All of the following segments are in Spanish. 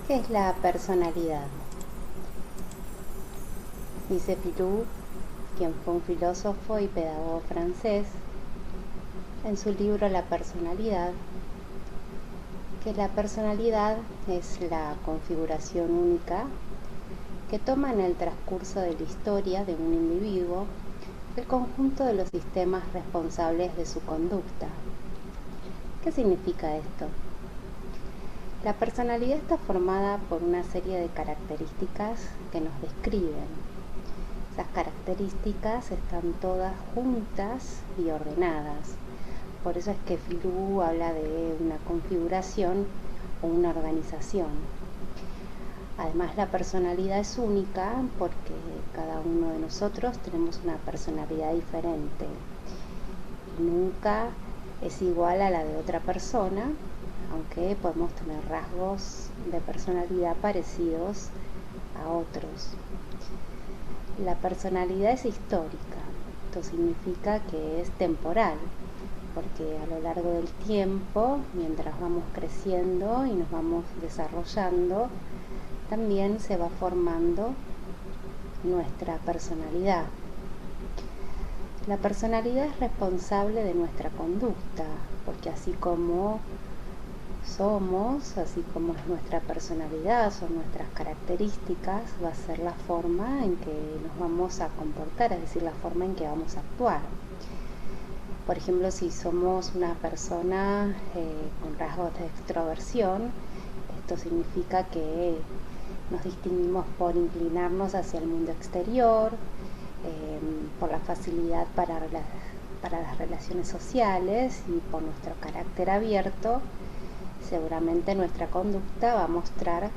¿Qué es la personalidad? Dice Filou, quien fue un filósofo y pedagogo francés, en su libro La personalidad, que la personalidad es la configuración única que toma en el transcurso de la historia de un individuo el conjunto de los sistemas responsables de su conducta. ¿Qué significa esto? La personalidad está formada por una serie de características que nos describen. Esas características están todas juntas y ordenadas. Por eso es que Filou habla de una configuración o una organización. Además, la personalidad es única porque cada uno de nosotros tenemos una personalidad diferente. Nunca es igual a la de otra persona, aunque podemos tener rasgos de personalidad parecidos a otros. La personalidad es histórica. Esto significa que es temporal, porque a lo largo del tiempo, mientras vamos creciendo y nos vamos desarrollando, también se va formando nuestra personalidad. La personalidad es responsable de nuestra conducta, porque así como somos, así como es nuestra personalidad, son nuestras características, va a ser la forma en que nos vamos a comportar, es decir, la forma en que vamos a actuar. Por ejemplo, si somos una persona con rasgos de extroversión, esto significa que nos distinguimos por inclinarnos hacia el mundo exterior, por la facilidad para las relaciones sociales y por nuestro carácter abierto. Seguramente nuestra conducta va a mostrar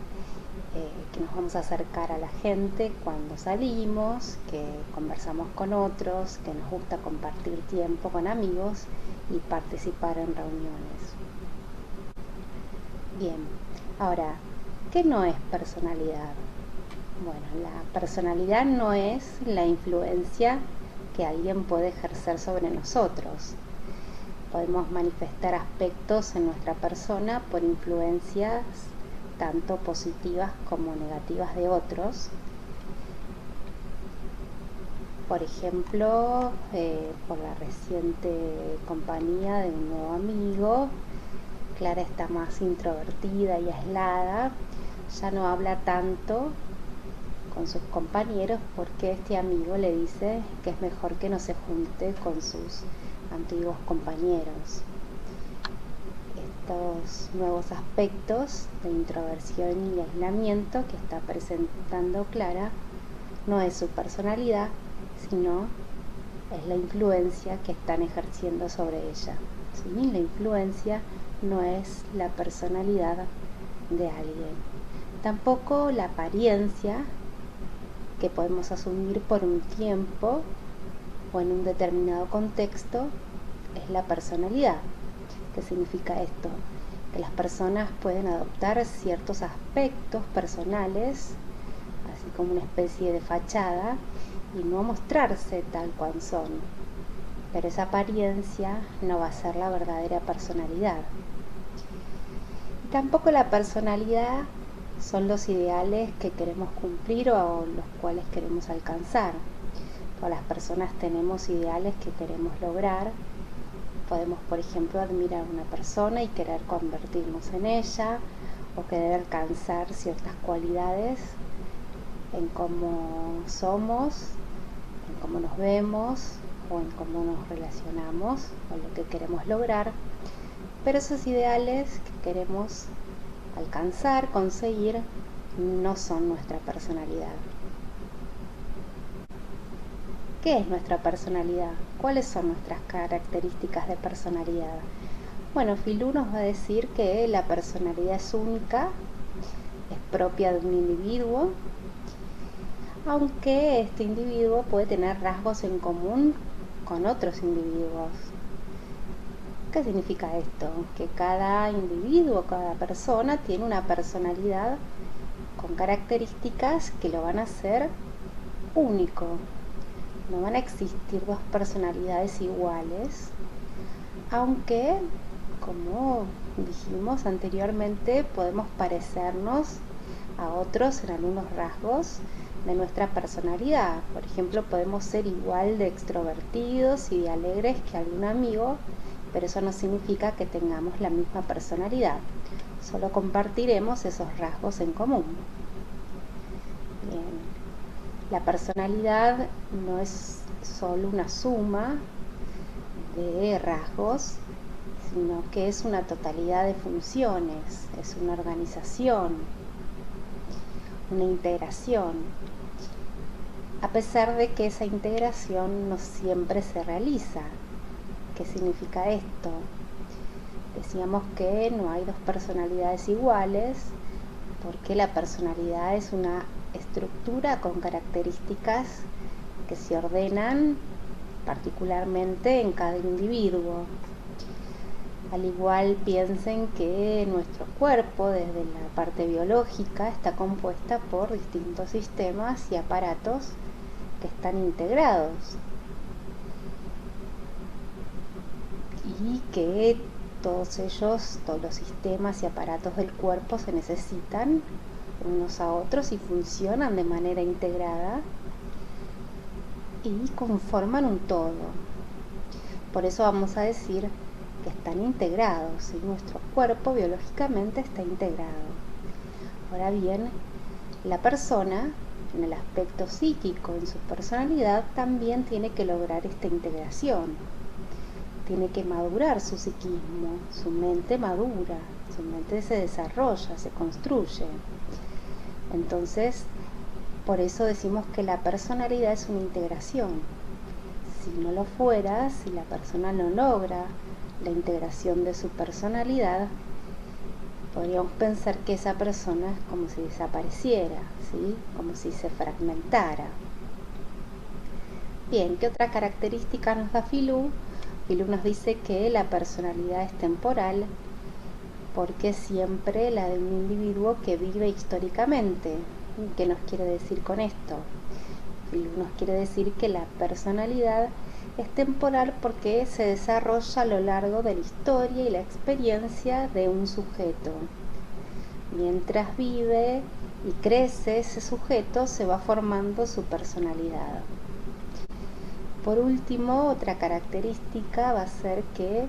que nos vamos a acercar a la gente cuando salimos, que conversamos con otros, que nos gusta compartir tiempo con amigos y participar en reuniones. Bien, ahora, ¿qué no es personalidad? Bueno, la personalidad no es la influencia que alguien puede ejercer sobre nosotros. Podemos manifestar aspectos en nuestra persona por influencias tanto positivas como negativas de otros. Por ejemplo, por la reciente compañía de un nuevo amigo, Clara está más introvertida y aislada, ya no habla tanto con sus compañeros porque este amigo le dice que es mejor que no se junte con sus antiguos compañeros. Estos nuevos aspectos de introversión y aislamiento que está presentando Clara no es su personalidad, sino es la influencia que están ejerciendo sobre ella. ¿Sí? La influencia no es la personalidad de alguien. Tampoco la apariencia que podemos asumir por un tiempo o en un determinado contexto es la personalidad. ¿Qué significa esto? Que las personas pueden adoptar ciertos aspectos personales, así como una especie de fachada, y no mostrarse tal cual son. Pero esa apariencia no va a ser la verdadera personalidad. Y tampoco la personalidad son los ideales que queremos cumplir o los cuales queremos alcanzar. Todas las personas tenemos ideales que queremos lograr. Podemos, por ejemplo, admirar a una persona y querer convertirnos en ella, o querer alcanzar ciertas cualidades en cómo somos, en cómo nos vemos o en cómo nos relacionamos con lo que queremos lograr. Pero esos ideales que queremos alcanzar, conseguir, no son nuestra personalidad. ¿Qué es nuestra personalidad? ¿Cuáles son nuestras características de personalidad? Bueno, Filou nos va a decir que la personalidad es única, es propia de un individuo, aunque este individuo puede tener rasgos en común con otros individuos. ¿Qué significa esto? Que cada individuo, cada persona tiene una personalidad con características que lo van a hacer único. No van a existir dos personalidades iguales, aunque, como dijimos anteriormente, podemos parecernos a otros en algunos rasgos de nuestra personalidad. Por ejemplo, podemos ser igual de extrovertidos y de alegres que algún amigo, pero eso no significa que tengamos la misma personalidad. Solo compartiremos esos rasgos en común. Bien. La personalidad no es solo una suma de rasgos, sino que es una totalidad de funciones, es una organización, una integración, a pesar de que esa integración no siempre se realiza. ¿Qué significa esto? Decíamos que no hay dos personalidades iguales, porque la personalidad es una estructura con características que se ordenan particularmente en cada individuo. Al igual piensen que nuestro cuerpo, desde la parte biológica, está compuesta por distintos sistemas y aparatos que están integrados y que todos los sistemas y aparatos del cuerpo se necesitan unos a otros y funcionan de manera integrada y conforman un todo. Por eso vamos a decir que están integrados, y nuestro cuerpo biológicamente está integrado. Ahora bien, la persona, en el aspecto psíquico, en su personalidad, también tiene que lograr esta integración. Tiene que madurar su psiquismo, su mente madura, su mente se desarrolla, se construye. Entonces, por eso decimos que la personalidad es una integración. Si no lo fuera, si la persona no logra la integración de su personalidad, podríamos pensar que esa persona es como si desapareciera, ¿sí? Como si se fragmentara. Bien, ¿qué otra característica nos da Filú? Filú nos dice que la personalidad es temporal porque es siempre la de un individuo que vive históricamente. ¿Qué nos quiere decir con esto? Filú nos quiere decir que la personalidad es temporal porque se desarrolla a lo largo de la historia y la experiencia de un sujeto. Mientras vive y crece ese sujeto, se va formando su personalidad. Por último, otra característica va a ser que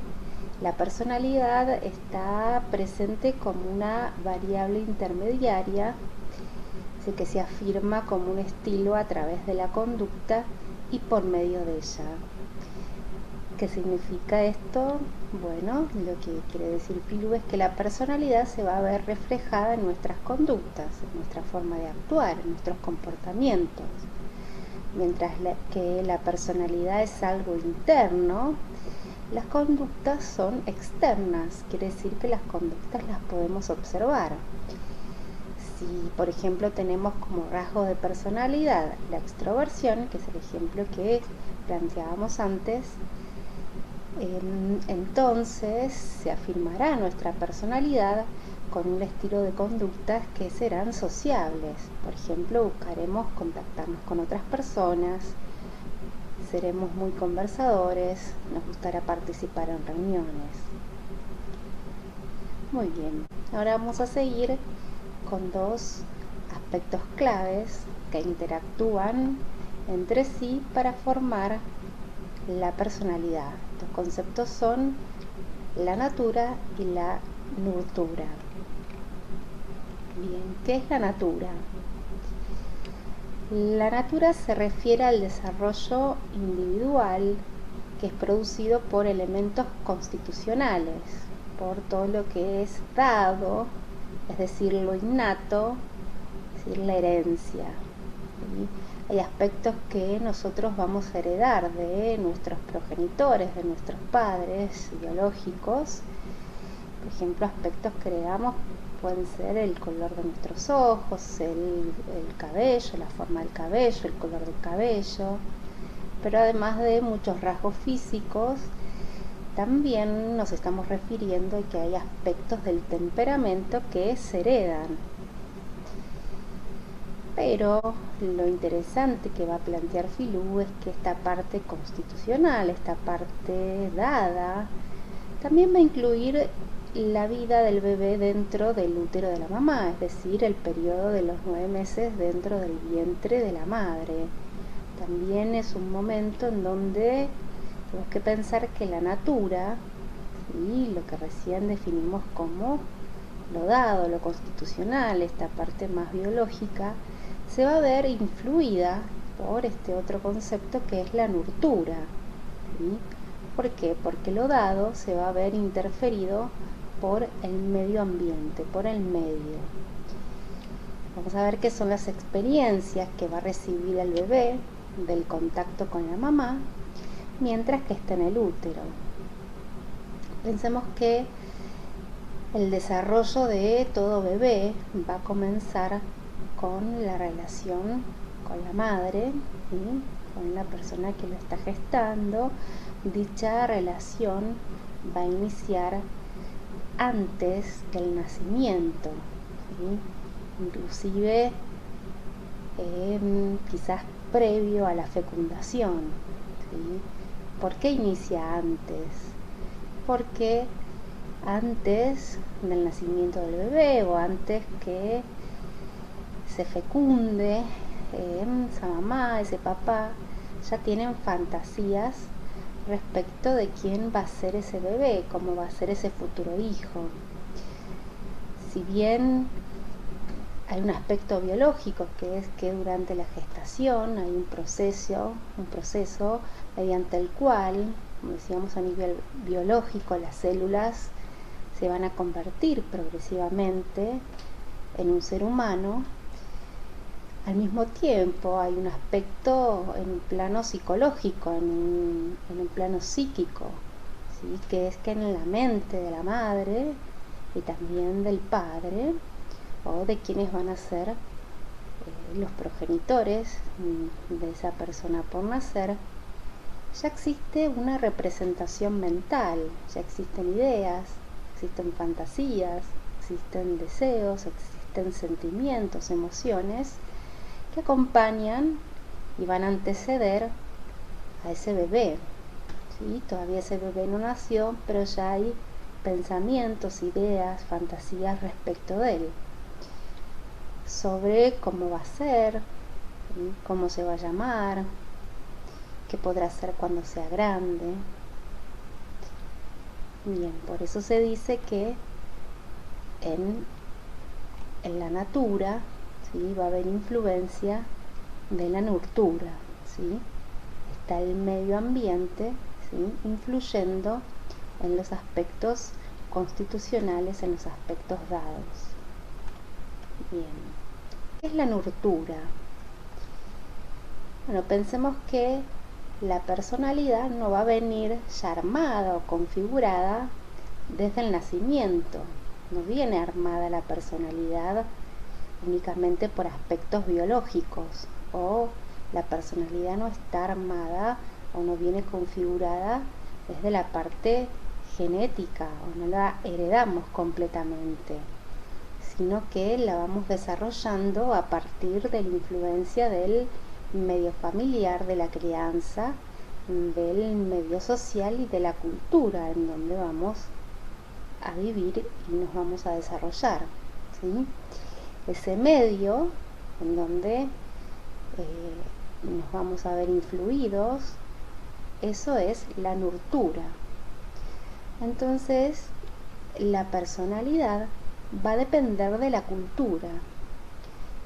la personalidad está presente como una variable intermediaria, así que se afirma como un estilo a través de la conducta y por medio de ella. ¿Qué significa esto? Bueno, lo que quiere decir Filú es que la personalidad se va a ver reflejada en nuestras conductas, en nuestra forma de actuar, en nuestros comportamientos. Mientras que la personalidad es algo interno, las conductas son externas, quiere decir que las conductas las podemos observar. Si, por ejemplo, tenemos como rasgo de personalidad la extroversión, que es el ejemplo que planteábamos antes, entonces se afirmará nuestra personalidad con un estilo de conductas que serán sociables. Por ejemplo, buscaremos contactarnos con otras personas, seremos muy conversadores, nos gustará participar en reuniones. Muy bien, ahora vamos a seguir con dos aspectos claves que interactúan entre sí para formar la personalidad. Estos conceptos son la natura y la nurtura. Bien, ¿qué es la natura? La natura se refiere al desarrollo individual que es producido por elementos constitucionales, por todo lo que es dado, es decir, lo innato, es decir, la herencia. ¿Sí? Hay aspectos que nosotros vamos a heredar de nuestros progenitores, de nuestros padres biológicos. Por ejemplo, aspectos que heredamos pueden ser el color de nuestros ojos, el cabello, la forma del cabello, el color del cabello, pero además de muchos rasgos físicos, también nos estamos refiriendo a que hay aspectos del temperamento que se heredan. Pero lo interesante que va a plantear Filú es que esta parte constitucional, esta parte dada, también va a incluir la vida del bebé dentro del útero de la mamá, es decir, el periodo de los 9 meses dentro del vientre de la madre. También es un momento en donde tenemos que pensar que la natura, ¿sí?, lo que recién definimos como lo dado, lo constitucional, esta parte más biológica, se va a ver influida por este otro concepto que es la nurtura, ¿sí? ¿Por qué? Porque lo dado se va a ver interferido por el medio ambiente, por el medio. Vamos a ver qué son las experiencias que va a recibir el bebé del contacto con la mamá mientras que está en el útero. Pensemos que el desarrollo de todo bebé va a comenzar con la relación con la madre, ¿sí?, con la persona que lo está gestando. Dicha relación va a iniciar antes del nacimiento, ¿sí?, inclusive quizás previo a la fecundación, ¿sí? ¿Por qué inicia antes? Porque antes del nacimiento del bebé o antes que se fecunde, esa mamá, ese papá, ya tienen fantasías respecto de quién va a ser ese bebé, cómo va a ser ese futuro hijo. Si bien hay un aspecto biológico, que es que durante la gestación hay un proceso mediante el cual, como decíamos a nivel biológico, las células se van a convertir progresivamente en un ser humano. Al mismo tiempo hay un aspecto en un plano psicológico, en un plano psíquico, ¿sí?, que es que en la mente de la madre y también del padre, o de quienes van a ser los progenitores de esa persona por nacer, ya existe una representación mental, ya existen ideas, existen fantasías, existen deseos, existen sentimientos, emociones que acompañan y van a anteceder a ese bebé, ¿sí? Todavía ese bebé no nació, pero ya hay pensamientos, ideas, fantasías respecto de él, sobre cómo va a ser, ¿sí?, cómo se va a llamar, qué podrá hacer cuando sea grande. Bien, por eso se dice que en la natura, ¿sí?, va a haber influencia de la nurtura, ¿sí? Está el medio ambiente, ¿sí?, influyendo en los aspectos constitucionales, en los aspectos dados. Bien, ¿qué es la nurtura? Bueno, pensemos que la personalidad no va a venir ya armada o configurada desde el nacimiento. No viene armada la personalidad únicamente por aspectos biológicos, o la personalidad no está armada o no viene configurada desde la parte genética, o no la heredamos completamente, sino que la vamos desarrollando a partir de la influencia del medio familiar, de la crianza, del medio social y de la cultura en donde vamos a vivir y nos vamos a desarrollar, ¿sí? Ese medio en donde nos vamos a ver influidos, eso es la nurtura. Entonces, la personalidad va a depender de la cultura,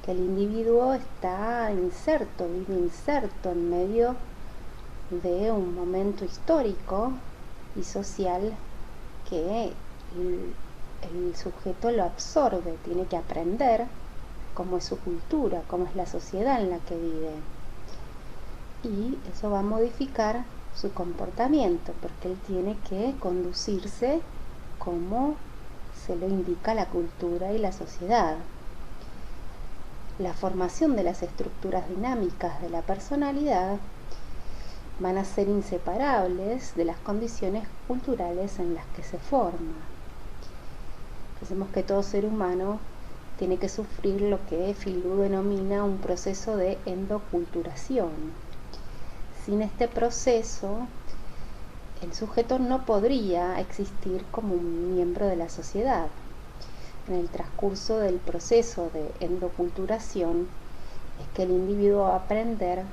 que el individuo está inserto, vive inserto en medio de un momento histórico y social que el sujeto lo absorbe, tiene que aprender cómo es su cultura, cómo es la sociedad en la que vive. Y eso va a modificar su comportamiento, porque él tiene que conducirse como se lo indica la cultura y la sociedad. La formación de las estructuras dinámicas de la personalidad van a ser inseparables de las condiciones culturales en las que se forma. Pensemos que todo ser humano tiene que sufrir lo que Filiu denomina un proceso de endoculturación. Sin este proceso, el sujeto no podría existir como un miembro de la sociedad. En el transcurso del proceso de endoculturación es que el individuo va a aprender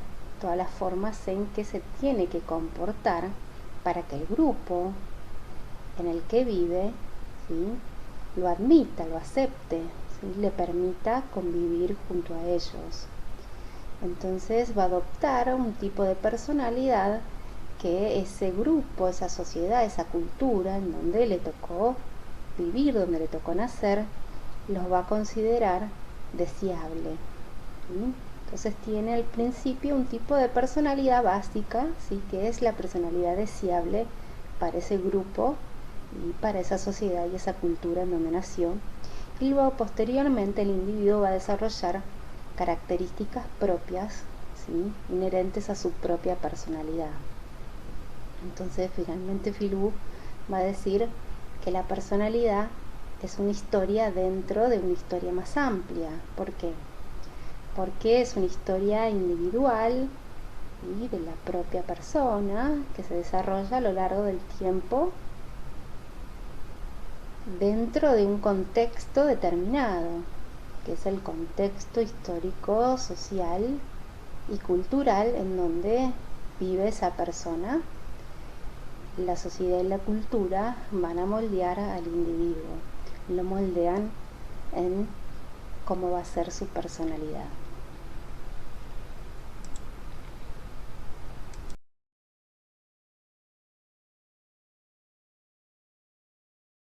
todas las formas en que se tiene que comportar para que el grupo en el que vive, ¿sí?, lo admita, lo acepte, ¿sí?, le permita convivir junto a ellos. Entonces va a adoptar un tipo de personalidad que ese grupo, esa sociedad, esa cultura en donde le tocó vivir, donde le tocó nacer, los va a considerar deseable, ¿sí? Entonces tiene al principio un tipo de personalidad básica, ¿sí?, que es la personalidad deseable para ese grupo y para esa sociedad y esa cultura en donde nació. Y luego posteriormente el individuo va a desarrollar características propias, ¿sí?, inherentes a su propia personalidad. Entonces finalmente Filú va a decir que la personalidad es una historia dentro de una historia más amplia. ¿Por qué? Porque es una historia individual y de la propia persona que se desarrolla a lo largo del tiempo dentro de un contexto determinado, que es el contexto histórico, social y cultural en donde vive esa persona. La sociedad y la cultura van a moldear al individuo, lo moldean en cómo va a ser su personalidad.